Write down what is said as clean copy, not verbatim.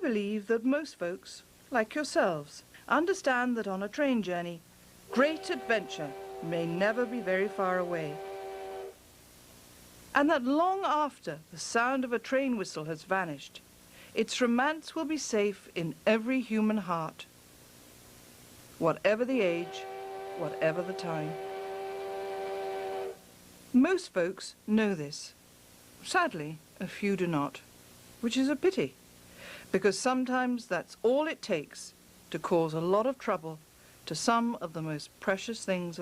believe that most folks, like yourselves, understand that on a train journey, great adventure may never be very far away. And that long after the sound of a train whistle has vanished, its romance will be safe in every human heart, whatever the age, whatever the time. Most folks know this. Sadly, a few do not, which is a pity, because sometimes that's all it takes to cause a lot of trouble to some of the most precious things of